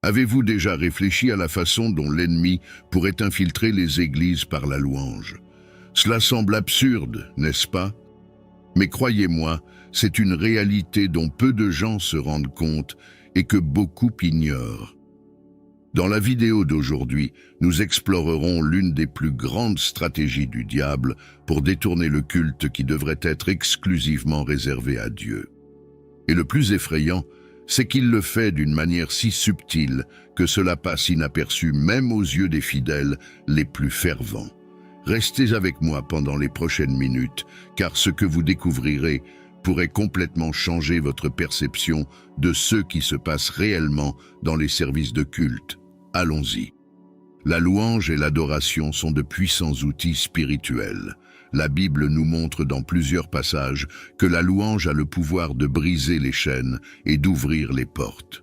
Avez-vous déjà réfléchi à la façon dont l'ennemi pourrait infiltrer les églises par la louange? Cela semble absurde, n'est-ce pas? Mais croyez-moi, c'est une réalité dont peu de gens se rendent compte et que beaucoup ignorent. Dans la vidéo d'aujourd'hui, nous explorerons l'une des plus grandes stratégies du diable pour détourner le culte qui devrait être exclusivement réservé à Dieu. Et le plus effrayant, c'est qu'il le fait d'une manière si subtile que cela passe inaperçu même aux yeux des fidèles les plus fervents. Restez avec moi pendant les prochaines minutes, car ce que vous découvrirez pourrait complètement changer votre perception de ce qui se passe réellement dans les services de culte. Allons-y. La louange et l'adoration sont de puissants outils spirituels. La Bible nous montre dans plusieurs passages que la louange a le pouvoir de briser les chaînes et d'ouvrir les portes.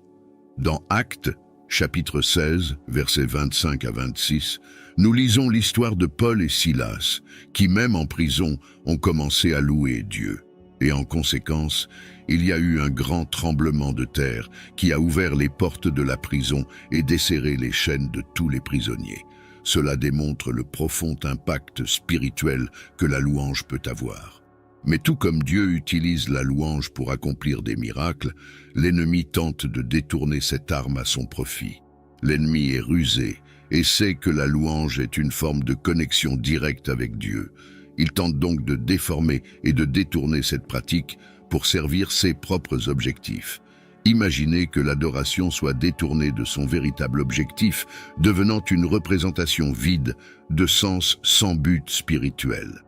Dans Actes, chapitre 16, versets 25 à 26, nous lisons l'histoire de Paul et Silas, qui même en prison ont commencé à louer Dieu. Et en conséquence, il y a eu un grand tremblement de terre qui a ouvert les portes de la prison et desserré les chaînes de tous les prisonniers. Cela démontre le profond impact spirituel que la louange peut avoir. Mais tout comme Dieu utilise la louange pour accomplir des miracles, l'ennemi tente de détourner cette arme à son profit. L'ennemi est rusé et sait que la louange est une forme de connexion directe avec Dieu. Il tente donc de déformer et de détourner cette pratique pour servir ses propres objectifs. Imaginez que l'adoration soit détournée de son véritable objectif, devenant une représentation vide, de sens sans but spirituel.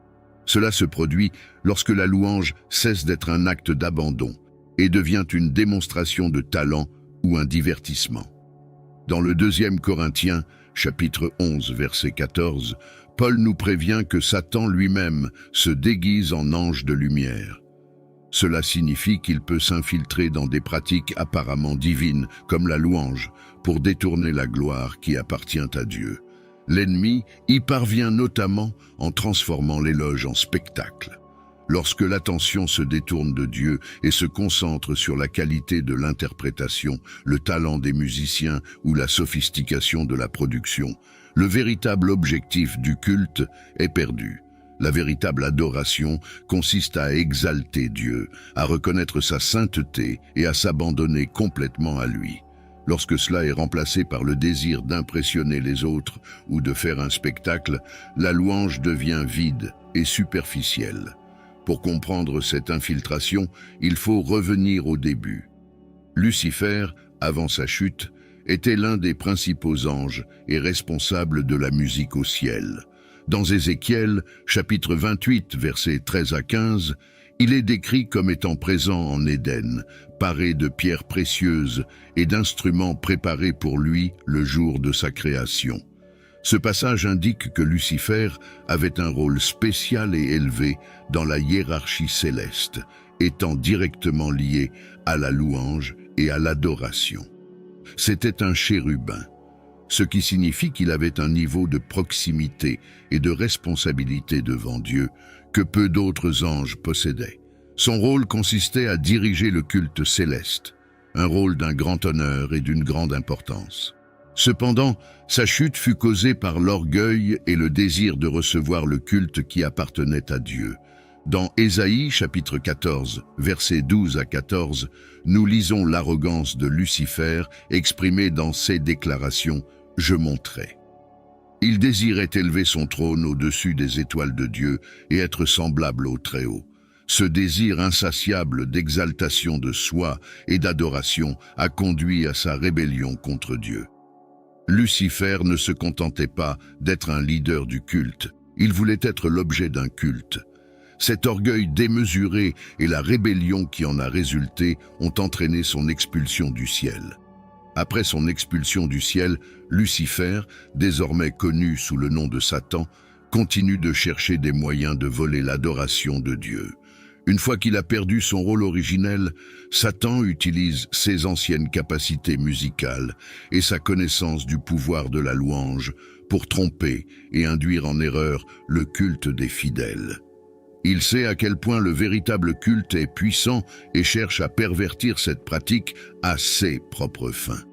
Cela se produit lorsque la louange cesse d'être un acte d'abandon et devient une démonstration de talent ou un divertissement. Dans le 2 Corinthiens, chapitre 11, verset 14, Paul nous prévient que Satan lui-même se déguise en ange de lumière. Cela signifie qu'il peut s'infiltrer dans des pratiques apparemment divines, comme la louange, pour détourner la gloire qui appartient à Dieu. L'ennemi y parvient notamment en transformant l'éloge en spectacle. Lorsque l'attention se détourne de Dieu et se concentre sur la qualité de l'interprétation, le talent des musiciens ou la sophistication de la production, le véritable objectif du culte est perdu. La véritable adoration consiste à exalter Dieu, à reconnaître sa sainteté et à s'abandonner complètement à lui. Lorsque cela est remplacé par le désir d'impressionner les autres ou de faire un spectacle, la louange devient vide et superficielle. Pour comprendre cette infiltration, il faut revenir au début. Lucifer, avant sa chute, était l'un des principaux anges et responsable de la musique au ciel. Dans Ézéchiel, chapitre 28, versets 13 à 15, il est décrit comme étant présent en Éden, paré de pierres précieuses et d'instruments préparés pour lui le jour de sa création. Ce passage indique que Lucifer avait un rôle spécial et élevé dans la hiérarchie céleste, étant directement lié à la louange et à l'adoration. C'était un chérubin, ce qui signifie qu'il avait un niveau de proximité et de responsabilité devant Dieu que peu d'autres anges possédaient. Son rôle consistait à diriger le culte céleste, un rôle d'un grand honneur et d'une grande importance. Cependant, sa chute fut causée par l'orgueil et le désir de recevoir le culte qui appartenait à Dieu. Dans Ésaïe, chapitre 14, versets 12 à 14, nous lisons l'arrogance de Lucifer exprimée dans ces déclarations « Je monterai ». Il désirait élever son trône au-dessus des étoiles de Dieu et être semblable au Très-Haut. Ce désir insatiable d'exaltation de soi et d'adoration a conduit à sa rébellion contre Dieu. Lucifer ne se contentait pas d'être un leader du culte, il voulait être l'objet d'un culte. Cet orgueil démesuré et la rébellion qui en a résulté ont entraîné son expulsion du ciel. Après son expulsion du ciel, Lucifer, désormais connu sous le nom de Satan, continue de chercher des moyens de voler l'adoration de Dieu. Une fois qu'il a perdu son rôle originel, Satan utilise ses anciennes capacités musicales et sa connaissance du pouvoir de la louange pour tromper et induire en erreur le culte des fidèles. Il sait à quel point le véritable culte est puissant et cherche à pervertir cette pratique à ses propres fins.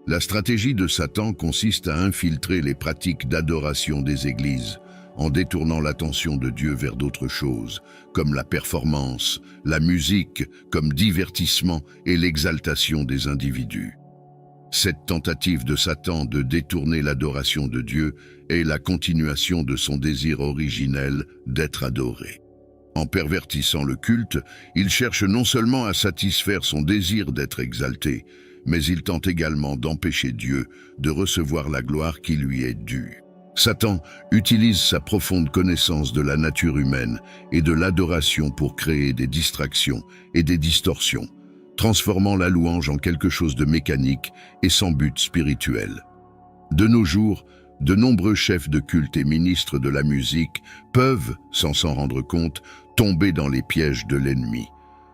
La stratégie de Satan consiste à infiltrer les pratiques d'adoration des églises, en détournant l'attention de Dieu vers d'autres choses, comme la performance, la musique, comme divertissement et l'exaltation des individus. Cette tentative de Satan de détourner l'adoration de Dieu est la continuation de son désir originel d'être adoré. En pervertissant le culte, il cherche non seulement à satisfaire son désir d'être exalté, mais il tente également d'empêcher Dieu de recevoir la gloire qui lui est due. Satan utilise sa profonde connaissance de la nature humaine et de l'adoration pour créer des distractions et des distorsions, transformant la louange en quelque chose de mécanique et sans but spirituel. De nos jours, de nombreux chefs de culte et ministres de la musique peuvent, sans s'en rendre compte, tomber dans les pièges de l'ennemi.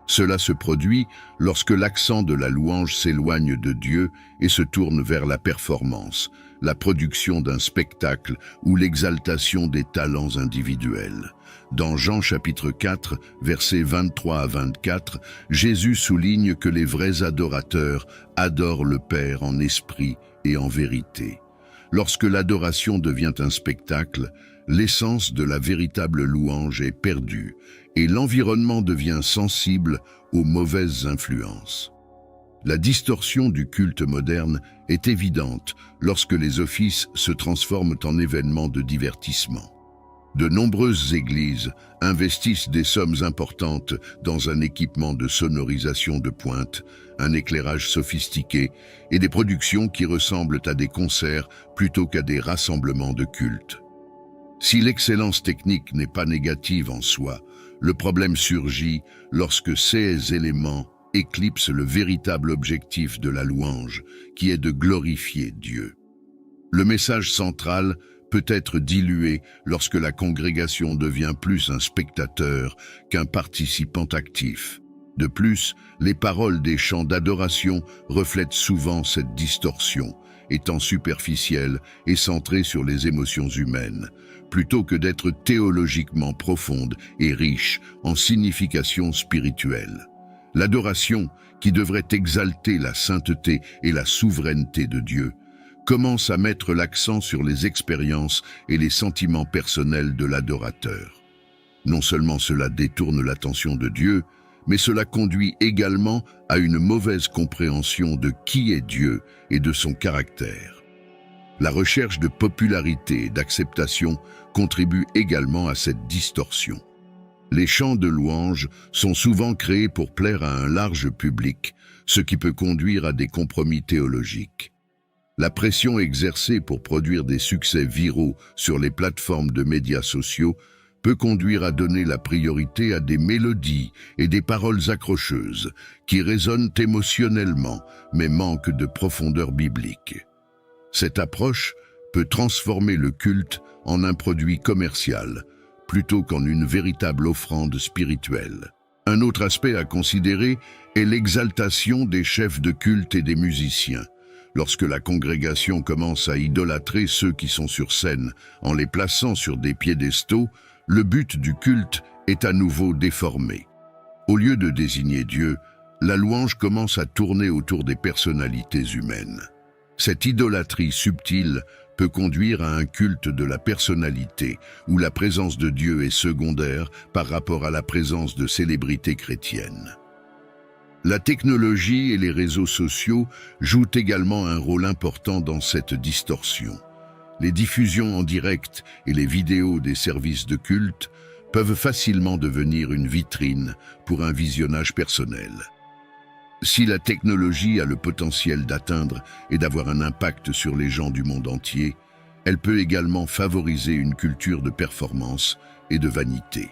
Cela se produit lorsque l'accent de la louange s'éloigne de Dieu et se tourne vers la performance, la production d'un spectacle ou l'exaltation des talents individuels. Dans Jean chapitre 4, versets 23 à 24, Jésus souligne que les vrais adorateurs adorent le Père en esprit et en vérité. Lorsque l'adoration devient un spectacle, l'essence de la véritable louange est perdue et l'environnement devient sensible aux mauvaises influences. La distorsion du culte moderne est évidente lorsque les offices se transforment en événements de divertissement. De nombreuses églises investissent des sommes importantes dans un équipement de sonorisation de pointe, un éclairage sophistiqué et des productions qui ressemblent à des concerts plutôt qu'à des rassemblements de culte. Si l'excellence technique n'est pas négative en soi, le problème surgit lorsque ces éléments éclipsent le véritable objectif de la louange, qui est de glorifier Dieu. Le message central peut être dilué lorsque la congrégation devient plus un spectateur qu'un participant actif. De plus, les paroles des chants d'adoration reflètent souvent cette distorsion, étant superficielles et centrées sur les émotions humaines, plutôt que d'être théologiquement profondes et riches en signification spirituelle. L'adoration, qui devrait exalter la sainteté et la souveraineté de Dieu, commence à mettre l'accent sur les expériences et les sentiments personnels de l'adorateur. Non seulement cela détourne l'attention de Dieu, mais cela conduit également à une mauvaise compréhension de qui est Dieu et de son caractère. La recherche de popularité et d'acceptation contribue également à cette distorsion. Les chants de louange sont souvent créés pour plaire à un large public, ce qui peut conduire à des compromis théologiques. La pression exercée pour produire des succès viraux sur les plateformes de médias sociaux peut conduire à donner la priorité à des mélodies et des paroles accrocheuses qui résonnent émotionnellement mais manquent de profondeur biblique. Cette approche peut transformer le culte en un produit commercial plutôt qu'en une véritable offrande spirituelle. Un autre aspect à considérer est l'exaltation des chefs de culte et des musiciens. Lorsque la congrégation commence à idolâtrer ceux qui sont sur scène en les plaçant sur des piédestaux, le but du culte est à nouveau déformé. Au lieu de désigner Dieu, la louange commence à tourner autour des personnalités humaines. Cette idolâtrie subtile peut conduire à un culte de la personnalité, où la présence de Dieu est secondaire par rapport à la présence de célébrités chrétiennes. La technologie et les réseaux sociaux jouent également un rôle important dans cette distorsion. Les diffusions en direct et les vidéos des services de culte peuvent facilement devenir une vitrine pour un visionnage personnel. Si la technologie a le potentiel d'atteindre et d'avoir un impact sur les gens du monde entier, elle peut également favoriser une culture de performance et de vanité.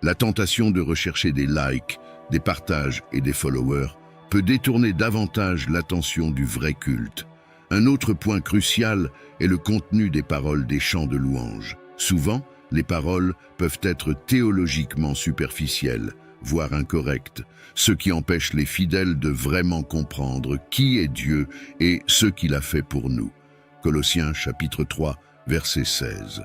La tentation de rechercher des likes, des partages et des followers peut détourner davantage l'attention du vrai culte. Un autre point crucial est le contenu des paroles des chants de louange. Souvent, les paroles peuvent être théologiquement superficielles, voire incorrectes, ce qui empêche les fidèles de vraiment comprendre qui est Dieu et ce qu'il a fait pour nous. Colossiens chapitre 3, verset 16.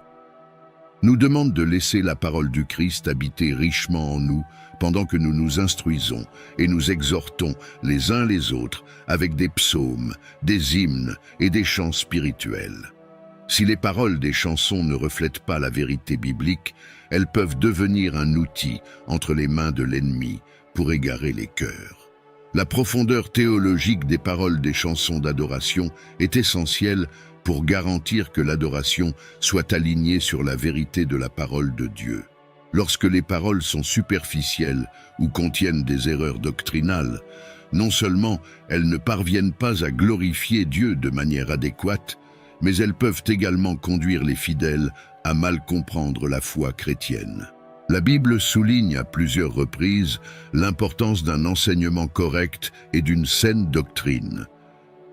nous demande de laisser la parole du Christ habiter richement en nous pendant que nous nous instruisons et nous exhortons les uns les autres avec des psaumes, des hymnes et des chants spirituels. Si les paroles des chansons ne reflètent pas la vérité biblique, elles peuvent devenir un outil entre les mains de l'ennemi pour égarer les cœurs. La profondeur théologique des paroles des chansons d'adoration est essentielle pour garantir que l'adoration soit alignée sur la vérité de la parole de Dieu. Lorsque les paroles sont superficielles ou contiennent des erreurs doctrinales, non seulement elles ne parviennent pas à glorifier Dieu de manière adéquate, mais elles peuvent également conduire les fidèles à mal comprendre la foi chrétienne. La Bible souligne à plusieurs reprises l'importance d'un enseignement correct et d'une saine doctrine.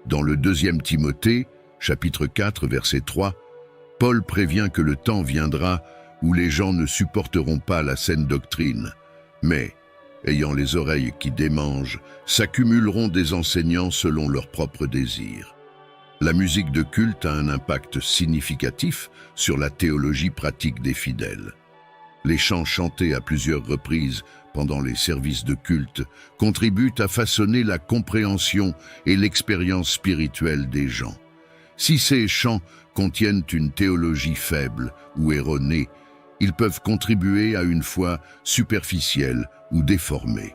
Dans le 2 Timothée, chapitre 4, verset 3, Paul prévient que le temps viendra où les gens ne supporteront pas la saine doctrine, mais, ayant les oreilles qui démangent, s'accumuleront des enseignants selon leurs propres désirs. La musique de culte a un impact significatif sur la théologie pratique des fidèles. Les chants chantés à plusieurs reprises pendant les services de culte contribuent à façonner la compréhension et l'expérience spirituelle des gens. Si ces chants contiennent une théologie faible ou erronée, ils peuvent contribuer à une foi superficielle ou déformée.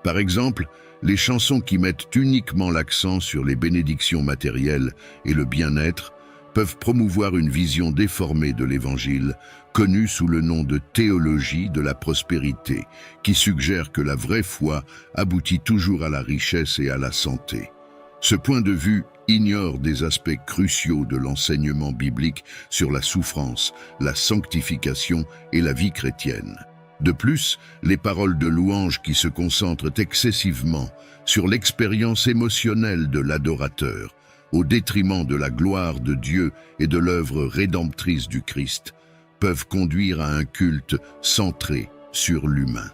Par exemple, les chansons qui mettent uniquement l'accent sur les bénédictions matérielles et le bien-être peuvent promouvoir une vision déformée de l'Évangile, connue sous le nom de théologie de la prospérité, qui suggère que la vraie foi aboutit toujours à la richesse et à la santé. Ce point de vue ignore des aspects cruciaux de l'enseignement biblique sur la souffrance, la sanctification et la vie chrétienne. De plus, les paroles de louange qui se concentrent excessivement sur l'expérience émotionnelle de l'adorateur, au détriment de la gloire de Dieu et de l'œuvre rédemptrice du Christ, peuvent conduire à un culte centré sur l'humain.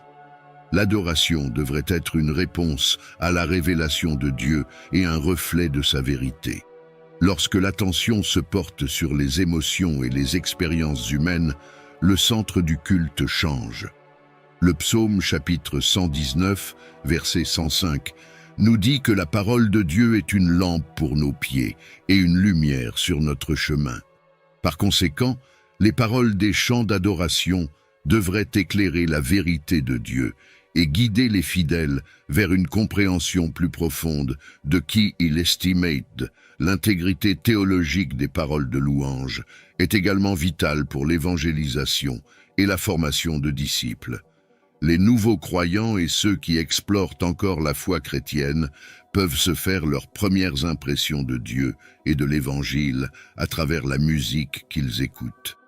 L'adoration devrait être une réponse à la révélation de Dieu et un reflet de sa vérité. Lorsque l'attention se porte sur les émotions et les expériences humaines, le centre du culte change. Le psaume chapitre 119, verset 105, nous dit que la parole de Dieu est une lampe pour nos pieds et une lumière sur notre chemin. Par conséquent, les paroles des chants d'adoration devraient éclairer la vérité de Dieu et guider les fidèles vers une compréhension plus profonde de qui il estimate. L'intégrité théologique des paroles de louange est également vitale pour l'évangélisation et la formation de disciples. Les nouveaux croyants et ceux qui explorent encore la foi chrétienne peuvent se faire leurs premières impressions de Dieu et de l'Évangile à travers la musique qu'ils écoutent.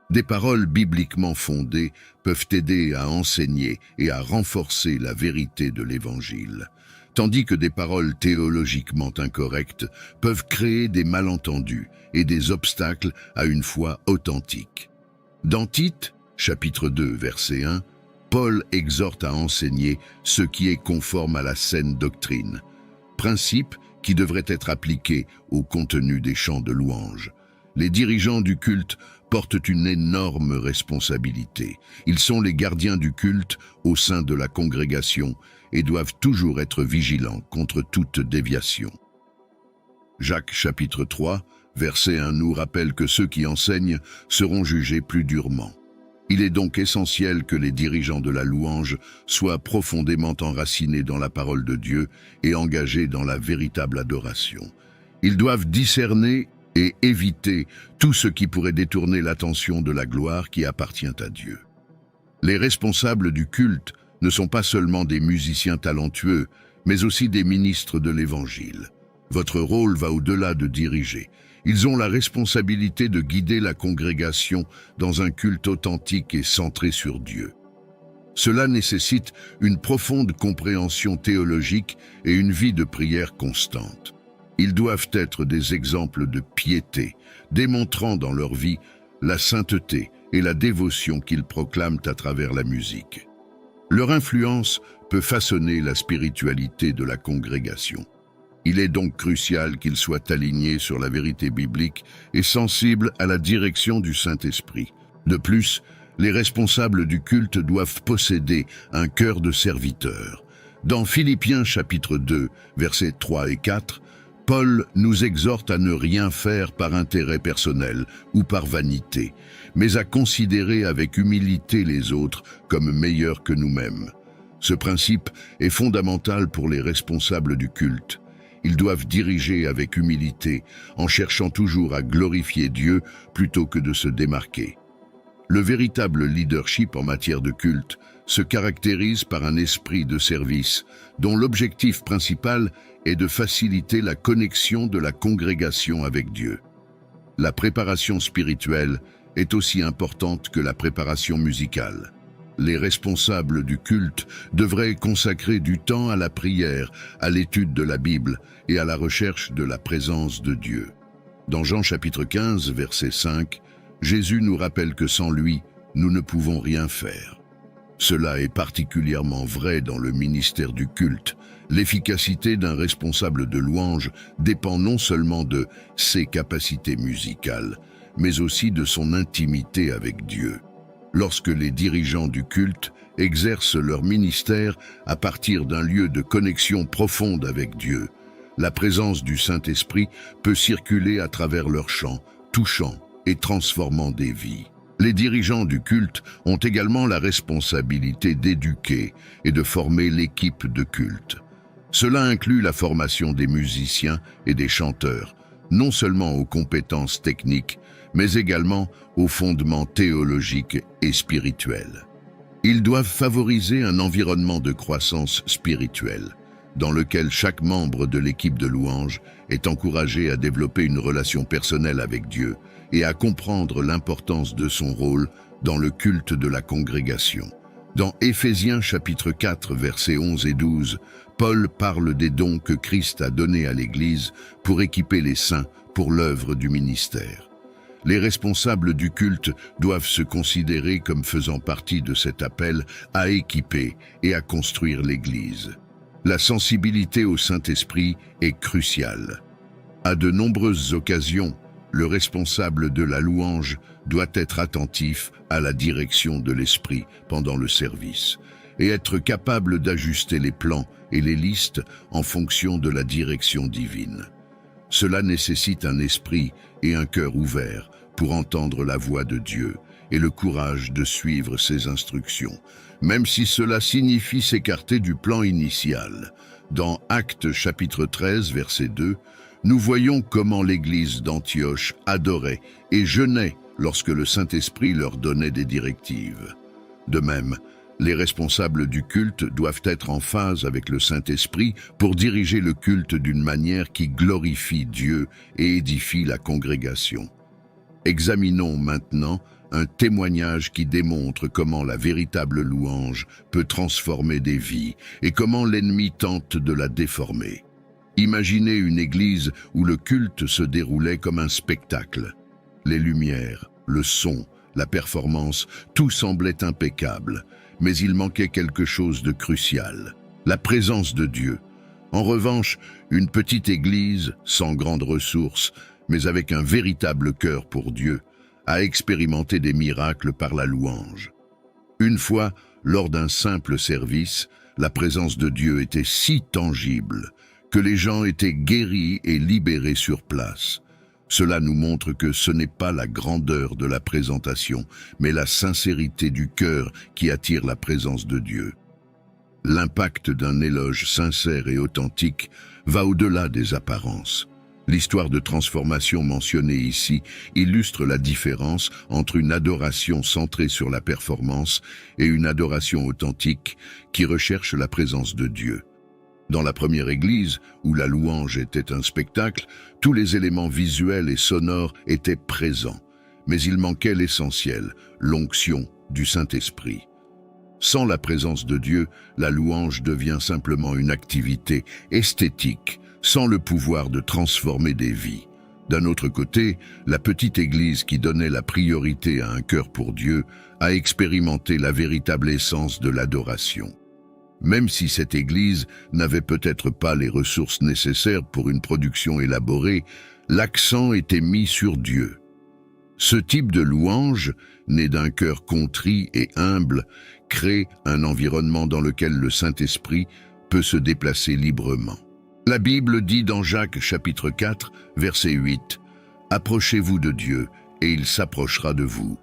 Des paroles bibliquement fondées peuvent aider à enseigner et à renforcer la vérité de l'Évangile, tandis que des paroles théologiquement incorrectes peuvent créer des malentendus et des obstacles à une foi authentique. Dans Tite, chapitre 2, verset 1, Paul exhorte à enseigner ce qui est conforme à la saine doctrine, principe qui devrait être appliqué au contenu des chants de louange. Les dirigeants du culte portent une énorme responsabilité. Ils sont les gardiens du culte au sein de la congrégation et doivent toujours être vigilants contre toute déviation. Jacques chapitre 3, verset 1 nous rappelle que ceux qui enseignent seront jugés plus durement. Il est donc essentiel que les dirigeants de la louange soient profondément enracinés dans la parole de Dieu et engagés dans la véritable adoration. Ils doivent discerner et éviter tout ce qui pourrait détourner l'attention de la gloire qui appartient à Dieu. Les responsables du culte ne sont pas seulement des musiciens talentueux, mais aussi des ministres de l'Évangile. Votre rôle va au-delà de diriger. Ils ont la responsabilité de guider la congrégation dans un culte authentique et centré sur Dieu. Cela nécessite une profonde compréhension théologique et une vie de prière constante. Ils doivent être des exemples de piété, démontrant dans leur vie la sainteté et la dévotion qu'ils proclament à travers la musique. Leur influence peut façonner la spiritualité de la congrégation. Il est donc crucial qu'ils soient alignés sur la vérité biblique et sensibles à la direction du Saint-Esprit. De plus, les responsables du culte doivent posséder un cœur de serviteur. Dans Philippiens chapitre 2, versets 3 et 4, Paul nous exhorte à ne rien faire par intérêt personnel ou par vanité, mais à considérer avec humilité les autres comme meilleurs que nous-mêmes. Ce principe est fondamental pour les responsables du culte. Ils doivent diriger avec humilité, en cherchant toujours à glorifier Dieu plutôt que de se démarquer. Le véritable leadership en matière de culte se caractérise par un esprit de service, dont l'objectif principal est de faciliter la connexion de la congrégation avec Dieu. La préparation spirituelle est aussi importante que la préparation musicale. Les responsables du culte devraient consacrer du temps à la prière, à l'étude de la Bible et à la recherche de la présence de Dieu. Dans Jean chapitre 15, verset 5, Jésus nous rappelle que sans lui, nous ne pouvons rien faire. Cela est particulièrement vrai dans le ministère du culte. L'efficacité d'un responsable de louange dépend non seulement de ses capacités musicales, mais aussi de son intimité avec Dieu. Lorsque les dirigeants du culte exercent leur ministère à partir d'un lieu de connexion profonde avec Dieu, la présence du Saint-Esprit peut circuler à travers leurs chants, touchant et transformant des vies. Les dirigeants du culte ont également la responsabilité d'éduquer et de former l'équipe de culte. Cela inclut la formation des musiciens et des chanteurs, non seulement aux compétences techniques, mais également aux fondements théologiques et spirituels. Ils doivent favoriser un environnement de croissance spirituelle, dans lequel chaque membre de l'équipe de louange est encouragé à développer une relation personnelle avec Dieu et à comprendre l'importance de son rôle dans le culte de la congrégation. Dans Éphésiens chapitre 4, versets 11 et 12, Paul parle des dons que Christ a donnés à l'Église pour équiper les saints pour l'œuvre du ministère. Les responsables du culte doivent se considérer comme faisant partie de cet appel à équiper et à construire l'Église. La sensibilité au Saint-Esprit est cruciale. À de nombreuses occasions, le responsable de la louange doit être attentif à la direction de l'Esprit pendant le service et être capable d'ajuster les plans et les listes en fonction de la direction divine. Cela nécessite un esprit et un cœur ouverts pour entendre la voix de Dieu et le courage de suivre ses instructions, même si cela signifie s'écarter du plan initial. Dans Actes chapitre 13, verset 2, nous voyons comment l'Église d'Antioche adorait et jeûnait lorsque le Saint-Esprit leur donnait des directives. De même, les responsables du culte doivent être en phase avec le Saint-Esprit pour diriger le culte d'une manière qui glorifie Dieu et édifie la congrégation. Examinons maintenant un témoignage qui démontre comment la véritable louange peut transformer des vies et comment l'ennemi tente de la déformer. Imaginez une église où le culte se déroulait comme un spectacle. Les lumières, le son, la performance, tout semblait impeccable, mais il manquait quelque chose de crucial, la présence de Dieu. En revanche, une petite église, sans grandes ressources, mais avec un véritable cœur pour Dieu, a expérimenté des miracles par la louange. Une fois, lors d'un simple service, la présence de Dieu était si tangible que les gens étaient guéris et libérés sur place. Cela nous montre que ce n'est pas la grandeur de la présentation, mais la sincérité du cœur qui attire la présence de Dieu. L'impact d'un éloge sincère et authentique va au-delà des apparences. L'histoire de transformation mentionnée ici illustre la différence entre une adoration centrée sur la performance et une adoration authentique qui recherche la présence de Dieu. Dans la première église, où la louange était un spectacle, tous les éléments visuels et sonores étaient présents, mais il manquait l'essentiel, l'onction du Saint-Esprit. Sans la présence de Dieu, la louange devient simplement une activité esthétique, sans le pouvoir de transformer des vies. D'un autre côté, la petite église qui donnait la priorité à un cœur pour Dieu a expérimenté la véritable essence de l'adoration. Même si cette église n'avait peut-être pas les ressources nécessaires pour une production élaborée, l'accent était mis sur Dieu. Ce type de louange, né d'un cœur contrit et humble, crée un environnement dans lequel le Saint-Esprit peut se déplacer librement. La Bible dit dans Jacques chapitre 4, verset 8, « Approchez-vous de Dieu, et il s'approchera de vous. »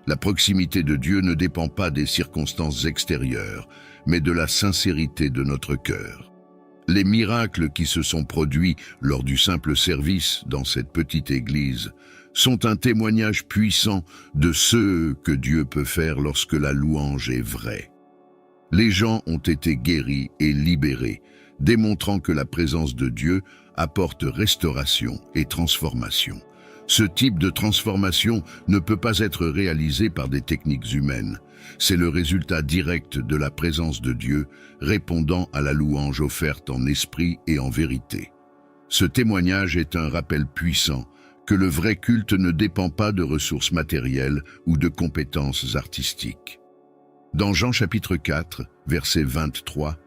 La proximité de Dieu ne dépend pas des circonstances extérieures, mais de la sincérité de notre cœur. Les miracles qui se sont produits lors du simple service dans cette petite église sont un témoignage puissant de ce que Dieu peut faire lorsque la louange est vraie. Les gens ont été guéris et libérés, démontrant que la présence de Dieu apporte restauration et transformation. Ce type de transformation ne peut pas être réalisé par des techniques humaines. C'est le résultat direct de la présence de Dieu, répondant à la louange offerte en esprit et en vérité. Ce témoignage est un rappel puissant que le vrai culte ne dépend pas de ressources matérielles ou de compétences artistiques. Dans Jean chapitre 4, verset 23,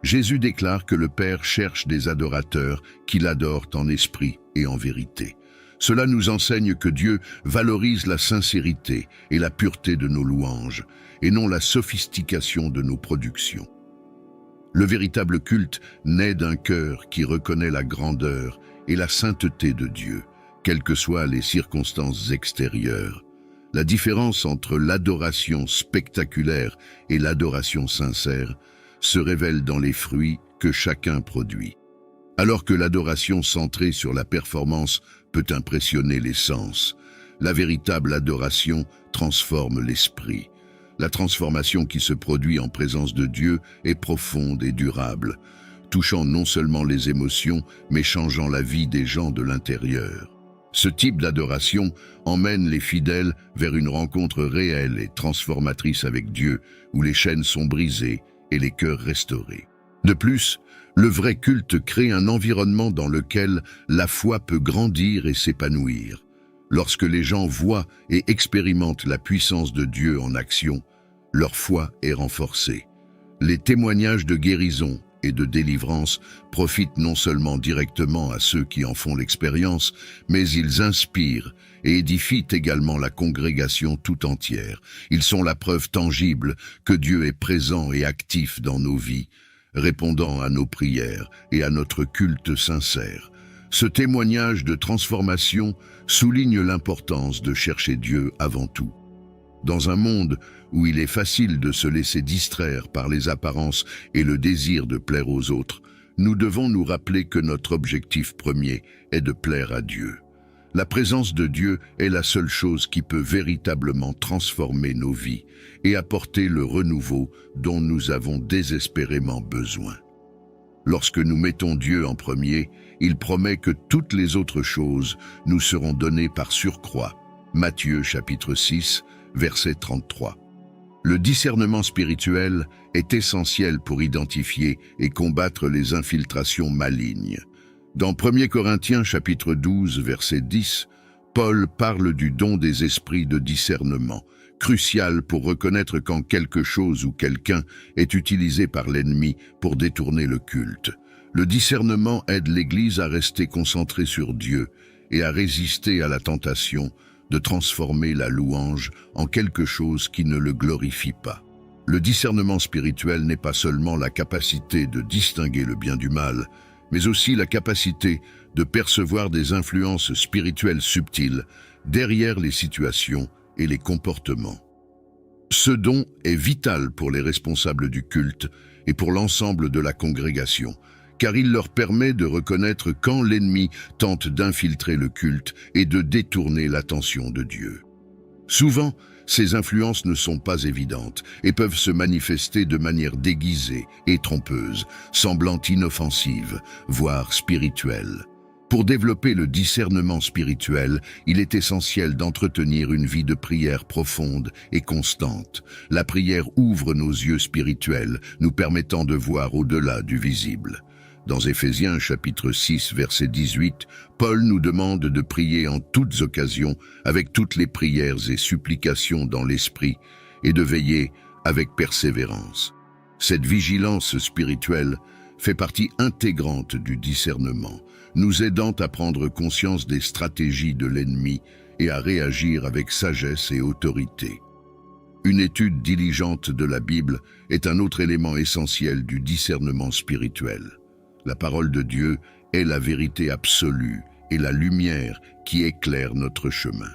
Jésus déclare que le Père cherche des adorateurs qui l'adorent en esprit et en vérité. Cela nous enseigne que Dieu valorise la sincérité et la pureté de nos louanges, et non la sophistication de nos productions. Le véritable culte naît d'un cœur qui reconnaît la grandeur et la sainteté de Dieu, quelles que soient les circonstances extérieures. La différence entre l'adoration spectaculaire et l'adoration sincère se révèle dans les fruits que chacun produit. Alors que l'adoration centrée sur la performance peut impressionner les sens, la véritable adoration transforme l'esprit. La transformation qui se produit en présence de Dieu est profonde et durable, touchant non seulement les émotions, mais changeant la vie des gens de l'intérieur. Ce type d'adoration emmène les fidèles vers une rencontre réelle et transformatrice avec Dieu, où les chaînes sont brisées et les cœurs restaurés. De plus, le vrai culte crée un environnement dans lequel la foi peut grandir et s'épanouir. Lorsque les gens voient et expérimentent la puissance de Dieu en action, leur foi est renforcée. Les témoignages de guérison et de délivrance profitent non seulement directement à ceux qui en font l'expérience, mais ils inspirent et édifient également la congrégation tout entière. Ils sont la preuve tangible que Dieu est présent et actif dans nos vies, répondant à nos prières et à notre culte sincère. Ce témoignage de transformation souligne l'importance de chercher Dieu avant tout. Dans un monde où il est facile de se laisser distraire par les apparences et le désir de plaire aux autres, nous devons nous rappeler que notre objectif premier est de plaire à Dieu. La présence de Dieu est la seule chose qui peut véritablement transformer nos vies et apporter le renouveau dont nous avons désespérément besoin. Lorsque nous mettons Dieu en premier, il promet que toutes les autres choses nous seront données par surcroît. Matthieu chapitre 6, verset 33. Le discernement spirituel est essentiel pour identifier et combattre les infiltrations malignes. Dans 1 Corinthiens chapitre 12, verset 10, Paul parle du don des esprits de discernement, crucial pour reconnaître quand quelque chose ou quelqu'un est utilisé par l'ennemi pour détourner le culte. Le discernement aide l'Église à rester concentrée sur Dieu et à résister à la tentation de transformer la louange en quelque chose qui ne le glorifie pas. Le discernement spirituel n'est pas seulement la capacité de distinguer le bien du mal, mais aussi la capacité de percevoir des influences spirituelles subtiles derrière les situations et les comportements. Ce don est vital pour les responsables du culte et pour l'ensemble de la congrégation, car il leur permet de reconnaître quand l'ennemi tente d'infiltrer le culte et de détourner l'attention de Dieu. Souvent, ces influences ne sont pas évidentes et peuvent se manifester de manière déguisée et trompeuse, semblant inoffensive, voire spirituelle. Pour développer le discernement spirituel, il est essentiel d'entretenir une vie de prière profonde et constante. La prière ouvre nos yeux spirituels, nous permettant de voir au-delà du visible. Dans Éphésiens chapitre 6, verset 18, Paul nous demande de prier en toutes occasions avec toutes les prières et supplications dans l'esprit et de veiller avec persévérance. Cette vigilance spirituelle fait partie intégrante du discernement, nous aidant à prendre conscience des stratégies de l'ennemi et à réagir avec sagesse et autorité. Une étude diligente de la Bible est un autre élément essentiel du discernement spirituel. La parole de Dieu est la vérité absolue et la lumière qui éclaire notre chemin.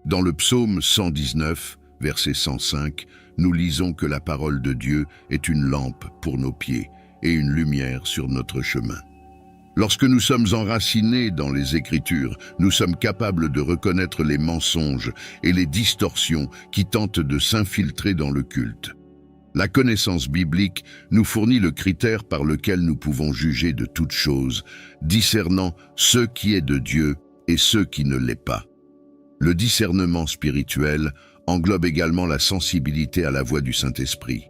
Dans le psaume 119, verset 105, nous lisons que la parole de Dieu est une lampe pour nos pieds et une lumière sur notre chemin. Lorsque nous sommes enracinés dans les Écritures, nous sommes capables de reconnaître les mensonges et les distorsions qui tentent de s'infiltrer dans le culte. La connaissance biblique nous fournit le critère par lequel nous pouvons juger de toutes choses, discernant ce qui est de Dieu et ce qui ne l'est pas. Le discernement spirituel englobe également la sensibilité à la voix du Saint-Esprit.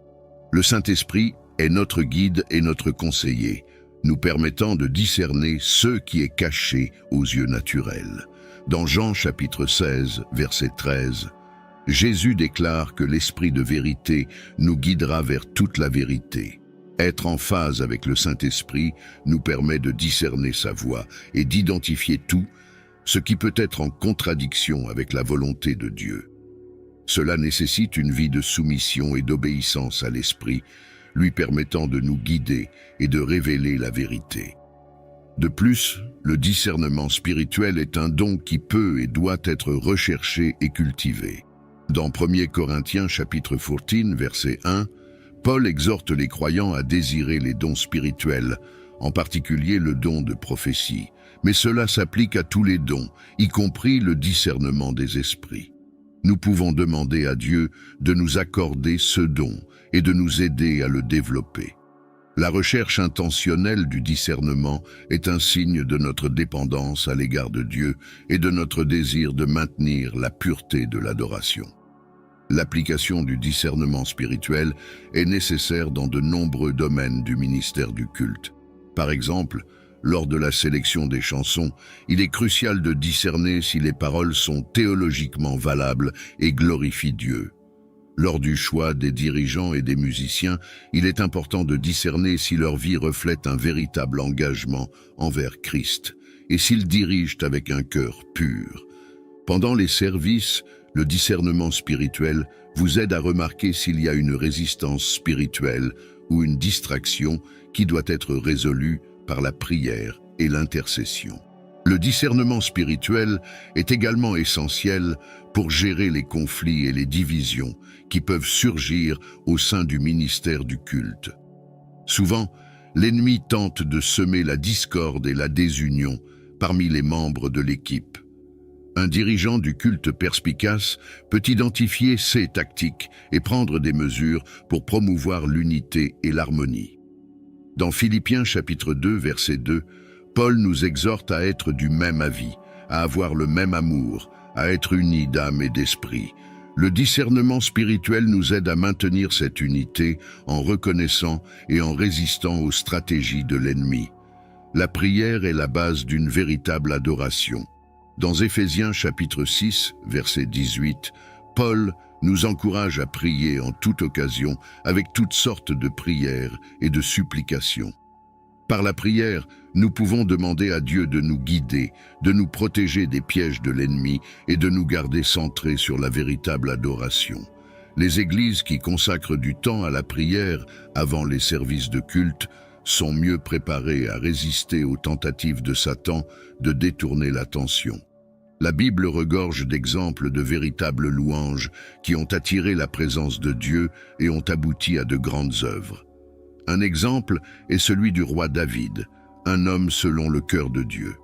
Le Saint-Esprit est notre guide et notre conseiller, nous permettant de discerner ce qui est caché aux yeux naturels. Dans Jean chapitre 16, verset 13, Jésus déclare que l'Esprit de vérité nous guidera vers toute la vérité. Être en phase avec le Saint-Esprit nous permet de discerner sa voix et d'identifier tout ce qui peut être en contradiction avec la volonté de Dieu. Cela nécessite une vie de soumission et d'obéissance à l'Esprit, lui permettant de nous guider et de révéler la vérité. De plus, le discernement spirituel est un don qui peut et doit être recherché et cultivé. Dans 1 Corinthiens chapitre 14, verset 1, Paul exhorte les croyants à désirer les dons spirituels, en particulier le don de prophétie. Mais cela s'applique à tous les dons, y compris le discernement des esprits. Nous pouvons demander à Dieu de nous accorder ce don et de nous aider à le développer. La recherche intentionnelle du discernement est un signe de notre dépendance à l'égard de Dieu et de notre désir de maintenir la pureté de l'adoration. L'application du discernement spirituel est nécessaire dans de nombreux domaines du ministère du culte. Par exemple, lors de la sélection des chansons, il est crucial de discerner si les paroles sont théologiquement valables et glorifient Dieu. Lors du choix des dirigeants et des musiciens, il est important de discerner si leur vie reflète un véritable engagement envers Christ et s'ils dirigent avec un cœur pur. Pendant les services, le discernement spirituel vous aide à remarquer s'il y a une résistance spirituelle ou une distraction qui doit être résolue par la prière et l'intercession. Le discernement spirituel est également essentiel pour gérer les conflits et les divisions qui peuvent surgir au sein du ministère du culte. Souvent, l'ennemi tente de semer la discorde et la désunion parmi les membres de l'équipe. Un dirigeant du culte perspicace peut identifier ces tactiques et prendre des mesures pour promouvoir l'unité et l'harmonie. Dans Philippiens chapitre 2, verset 2, Paul nous exhorte à être du même avis, à avoir le même amour, à être unis d'âme et d'esprit. Le discernement spirituel nous aide à maintenir cette unité en reconnaissant et en résistant aux stratégies de l'ennemi. La prière est la base d'une véritable adoration. Dans Éphésiens chapitre 6, verset 18, Paul nous encourage à prier en toute occasion avec toutes sortes de prières et de supplications. Par la prière, nous pouvons demander à Dieu de nous guider, de nous protéger des pièges de l'ennemi et de nous garder centrés sur la véritable adoration. Les églises qui consacrent du temps à la prière avant les services de culte sont mieux préparées à résister aux tentatives de Satan de détourner l'attention. La Bible regorge d'exemples de véritables louanges qui ont attiré la présence de Dieu et ont abouti à de grandes œuvres. Un exemple est celui du roi David, un homme selon le cœur de Dieu.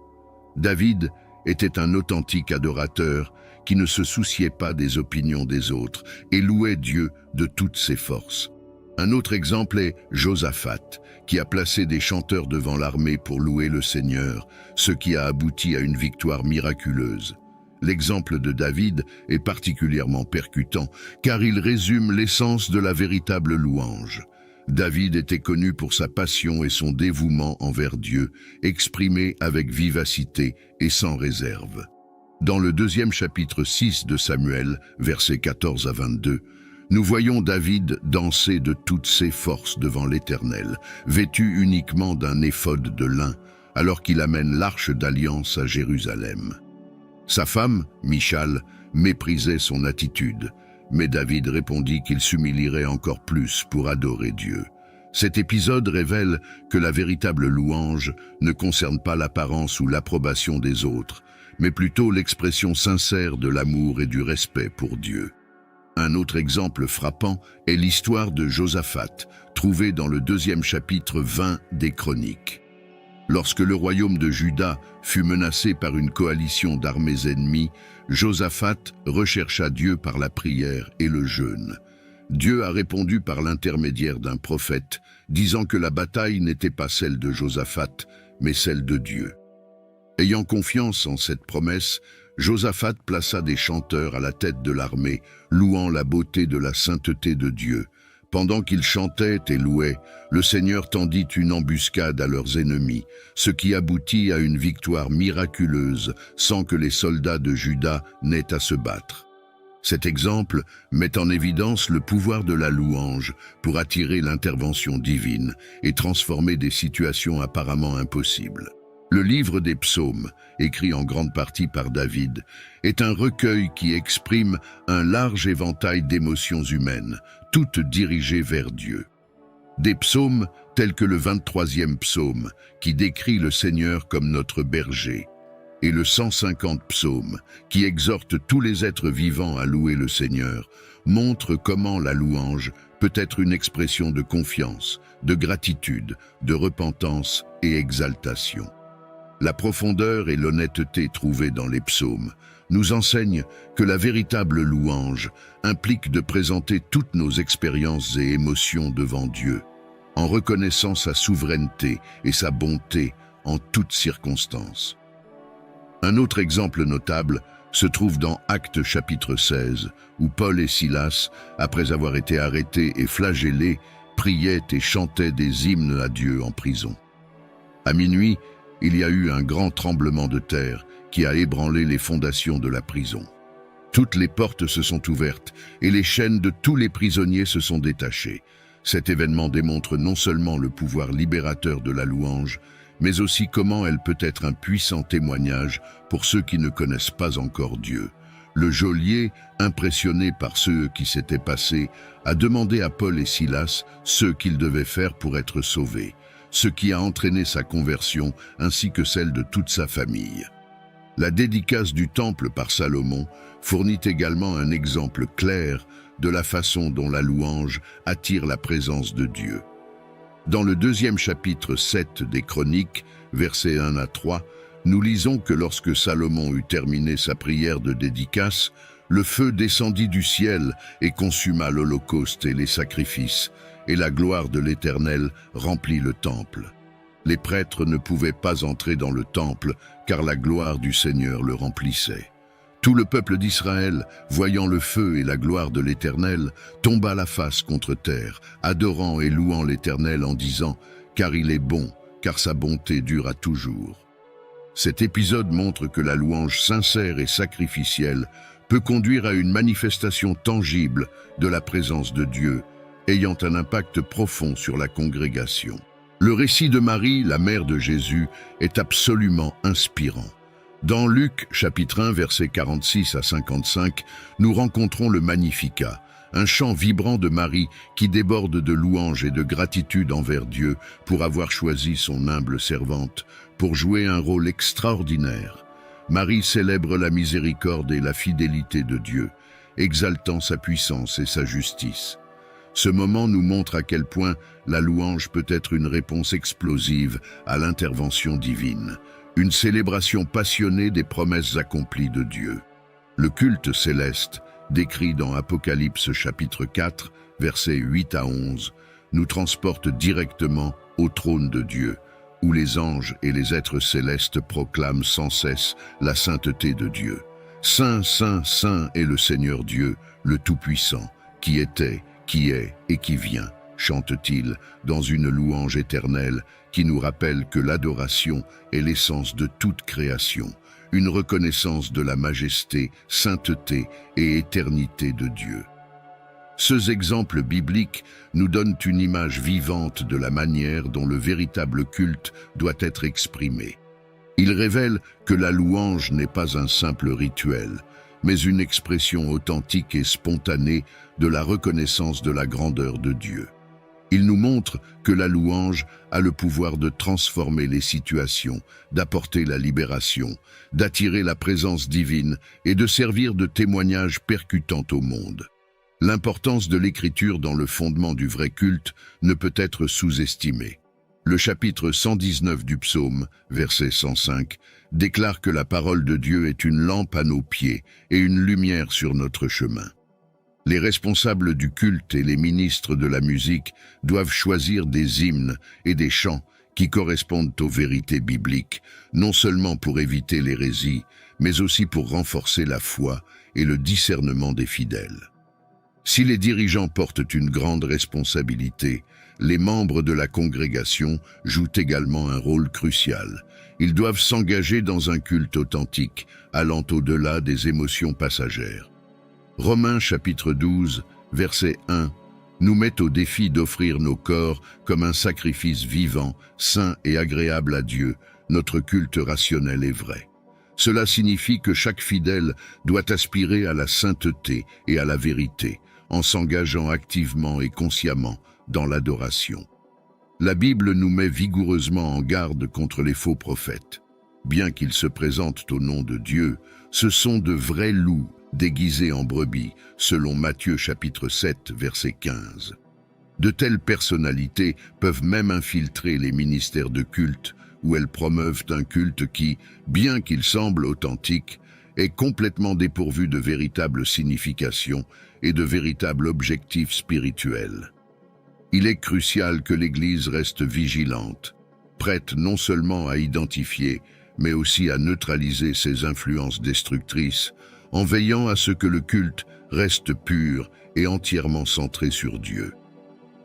David était un authentique adorateur qui ne se souciait pas des opinions des autres et louait Dieu de toutes ses forces. Un autre exemple est Josaphat, qui a placé des chanteurs devant l'armée pour louer le Seigneur, ce qui a abouti à une victoire miraculeuse. L'exemple de David est particulièrement percutant, car il résume l'essence de la véritable louange. David était connu pour sa passion et son dévouement envers Dieu, exprimé avec vivacité et sans réserve. Dans le 2e chapitre 6 de Samuel, versets 14 à 22, nous voyons David danser de toutes ses forces devant l'Éternel, vêtu uniquement d'un éphod de lin, alors qu'il amène l'arche d'alliance à Jérusalem. Sa femme, Michal, méprisait son attitude, mais David répondit qu'il s'humilierait encore plus pour adorer Dieu. Cet épisode révèle que la véritable louange ne concerne pas l'apparence ou l'approbation des autres, mais plutôt l'expression sincère de l'amour et du respect pour Dieu. Un autre exemple frappant est l'histoire de Josaphat, trouvée dans le 2e chapitre 20 des Chroniques. Lorsque le royaume de Juda fut menacé par une coalition d'armées ennemies, Josaphat rechercha Dieu par la prière et le jeûne. Dieu a répondu par l'intermédiaire d'un prophète, disant que la bataille n'était pas celle de Josaphat, mais celle de Dieu. Ayant confiance en cette promesse, Josaphat plaça des chanteurs à la tête de l'armée, louant la beauté de la sainteté de Dieu. Pendant qu'ils chantaient et louaient, le Seigneur tendit une embuscade à leurs ennemis, ce qui aboutit à une victoire miraculeuse sans que les soldats de Juda n'aient à se battre. Cet exemple met en évidence le pouvoir de la louange pour attirer l'intervention divine et transformer des situations apparemment impossibles. Le livre des psaumes, écrit en grande partie par David, est un recueil qui exprime un large éventail d'émotions humaines, toutes dirigées vers Dieu. Des psaumes tels que le 23e psaume, qui décrit le Seigneur comme notre berger, et le 150 psaume, qui exhorte tous les êtres vivants à louer le Seigneur, montrent comment la louange peut être une expression de confiance, de gratitude, de repentance et exaltation. La profondeur et l'honnêteté trouvées dans les psaumes nous enseignent que la véritable louange implique de présenter toutes nos expériences et émotions devant Dieu, en reconnaissant sa souveraineté et sa bonté en toutes circonstances. Un autre exemple notable se trouve dans Actes chapitre 16, où Paul et Silas, après avoir été arrêtés et flagellés, priaient et chantaient des hymnes à Dieu en prison. À minuit, il y a eu un grand tremblement de terre qui a ébranlé les fondations de la prison. Toutes les portes se sont ouvertes et les chaînes de tous les prisonniers se sont détachées. Cet événement démontre non seulement le pouvoir libérateur de la louange, mais aussi comment elle peut être un puissant témoignage pour ceux qui ne connaissent pas encore Dieu. Le geôlier, impressionné par ce qui s'était passé, a demandé à Paul et Silas ce qu'ils devaient faire pour être sauvés, ce qui a entraîné sa conversion ainsi que celle de toute sa famille. La dédicace du temple par Salomon fournit également un exemple clair de la façon dont la louange attire la présence de Dieu. Dans le 2e chapitre 7 des Chroniques, versets 1 à 3, nous lisons que lorsque Salomon eut terminé sa prière de dédicace, le feu descendit du ciel et consuma l'holocauste et les sacrifices, et la gloire de l'Éternel remplit le temple. Les prêtres ne pouvaient pas entrer dans le temple, car la gloire du Seigneur le remplissait. Tout le peuple d'Israël, voyant le feu et la gloire de l'Éternel, tomba la face contre terre, adorant et louant l'Éternel en disant « Car il est bon, car sa bonté dure à toujours ». Cet épisode montre que la louange sincère et sacrificielle peut conduire à une manifestation tangible de la présence de Dieu, ayant un impact profond sur la congrégation. Le récit de Marie, la mère de Jésus, est absolument inspirant. Dans Luc, chapitre 1, versets 46 à 55, nous rencontrons le Magnificat, un chant vibrant de Marie qui déborde de louanges et de gratitude envers Dieu pour avoir choisi son humble servante, pour jouer un rôle extraordinaire. Marie célèbre la miséricorde et la fidélité de Dieu, exaltant sa puissance et sa justice. Ce moment nous montre à quel point la louange peut être une réponse explosive à l'intervention divine, une célébration passionnée des promesses accomplies de Dieu. Le culte céleste, décrit dans Apocalypse chapitre 4, versets 8 à 11, nous transporte directement au trône de Dieu, où les anges et les êtres célestes proclament sans cesse la sainteté de Dieu. Saint, Saint, Saint est le Seigneur Dieu, le Tout-Puissant, qui était, qui est et qui vient, chante-t-il dans une louange éternelle qui nous rappelle que l'adoration est l'essence de toute création, une reconnaissance de la majesté, sainteté et éternité de Dieu. Ces exemples bibliques nous donnent une image vivante de la manière dont le véritable culte doit être exprimé. Il révèle que la louange n'est pas un simple rituel, mais une expression authentique et spontanée de la reconnaissance de la grandeur de Dieu. Il nous montre que la louange a le pouvoir de transformer les situations, d'apporter la libération, d'attirer la présence divine et de servir de témoignage percutant au monde. L'importance de l'écriture dans le fondement du vrai culte ne peut être sous-estimée. Le chapitre 119 du psaume, verset 105, déclare que la parole de Dieu est une lampe à nos pieds et une lumière sur notre chemin. Les responsables du culte et les ministres de la musique doivent choisir des hymnes et des chants qui correspondent aux vérités bibliques, non seulement pour éviter l'hérésie, mais aussi pour renforcer la foi et le discernement des fidèles. Si les dirigeants portent une grande responsabilité, les membres de la congrégation jouent également un rôle crucial. Ils doivent s'engager dans un culte authentique, allant au-delà des émotions passagères. Romains chapitre 12, verset 1, nous met au défi d'offrir nos corps comme un sacrifice vivant, saint et agréable à Dieu, notre culte rationnel et vrai. Cela signifie que chaque fidèle doit aspirer à la sainteté et à la vérité, en s'engageant activement et consciemment dans l'adoration. La Bible nous met vigoureusement en garde contre les faux prophètes. Bien qu'ils se présentent au nom de Dieu, ce sont de vrais loups déguisés en brebis, selon Matthieu chapitre 7, verset 15. De telles personnalités peuvent même infiltrer les ministères de culte, où elles promeuvent un culte qui, bien qu'il semble authentique, est complètement dépourvu de véritable signification et de véritables objectifs spirituels. Il est crucial que l'Église reste vigilante, prête non seulement à identifier, mais aussi à neutraliser ces influences destructrices, en veillant à ce que le culte reste pur et entièrement centré sur Dieu.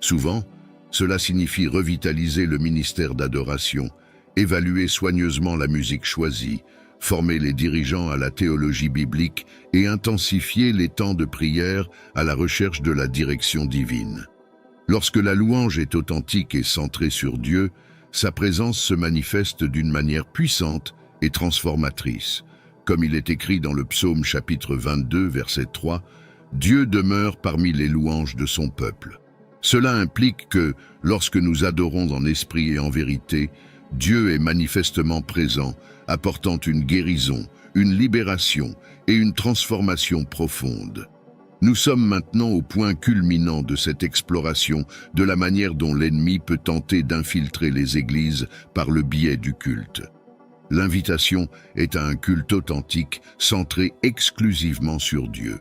Souvent, cela signifie revitaliser le ministère d'adoration, évaluer soigneusement la musique choisie, former les dirigeants à la théologie biblique et intensifier les temps de prière à la recherche de la direction divine. Lorsque la louange est authentique et centrée sur Dieu, sa présence se manifeste d'une manière puissante et transformatrice. Comme il est écrit dans le psaume chapitre 22, verset 3, « Dieu demeure parmi les louanges de son peuple ». Cela implique que, lorsque nous adorons en esprit et en vérité, Dieu est manifestement présent, apportant une guérison, une libération et une transformation profonde. Nous sommes maintenant au point culminant de cette exploration de la manière dont l'ennemi peut tenter d'infiltrer les églises par le biais du culte. L'invitation est à un culte authentique centré exclusivement sur Dieu.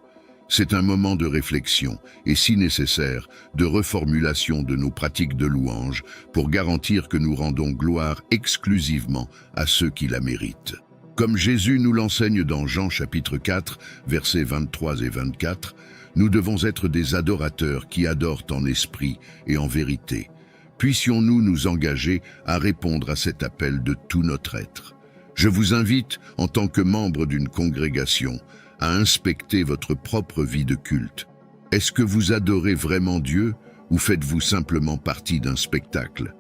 C'est un moment de réflexion et, si nécessaire, de reformulation de nos pratiques de louange pour garantir que nous rendons gloire exclusivement à ceux qui la méritent. Comme Jésus nous l'enseigne dans Jean chapitre 4, versets 23 et 24, nous devons être des adorateurs qui adorent en esprit et en vérité. Puissions-nous nous engager à répondre à cet appel de tout notre être. Je vous invite, en tant que membre d'une congrégation, à inspecter votre propre vie de culte. Est-ce que vous adorez vraiment Dieu ou faites-vous simplement partie d'un spectacle?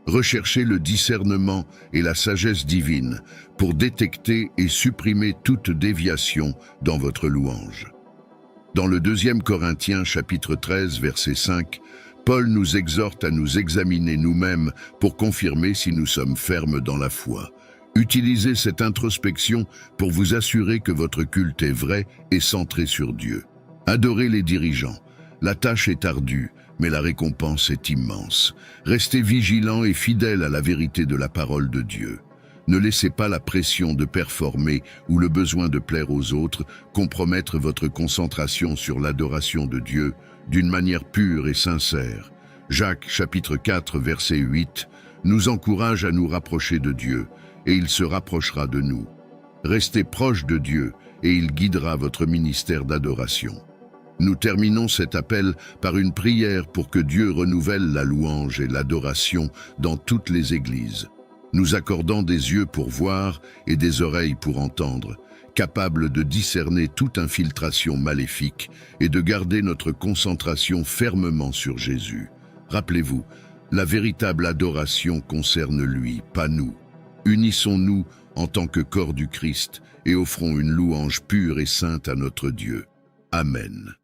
Recherchez le discernement et la sagesse divine pour détecter et supprimer toute déviation dans votre louange. Dans le 2 Corinthiens chapitre 13, verset 5, Paul nous exhorte à nous examiner nous-mêmes pour confirmer si nous sommes fermes dans la foi. Utilisez cette introspection pour vous assurer que votre culte est vrai et centré sur Dieu. Adorez les dirigeants. La tâche est ardue, mais la récompense est immense. Restez vigilants et fidèles à la vérité de la parole de Dieu. Ne laissez pas la pression de performer ou le besoin de plaire aux autres compromettre votre concentration sur l'adoration de Dieu d'une manière pure et sincère. Jacques chapitre 4 verset 8 nous encourage à nous rapprocher de Dieu et il se rapprochera de nous. Restez proche de Dieu et il guidera votre ministère d'adoration. Nous terminons cet appel par une prière pour que Dieu renouvelle la louange et l'adoration dans toutes les églises, nous accordant des yeux pour voir et des oreilles pour entendre, capables de discerner toute infiltration maléfique et de garder notre concentration fermement sur Jésus. Rappelez-vous, la véritable adoration concerne lui, pas nous. Unissons-nous en tant que corps du Christ, et offrons une louange pure et sainte à notre Dieu. Amen.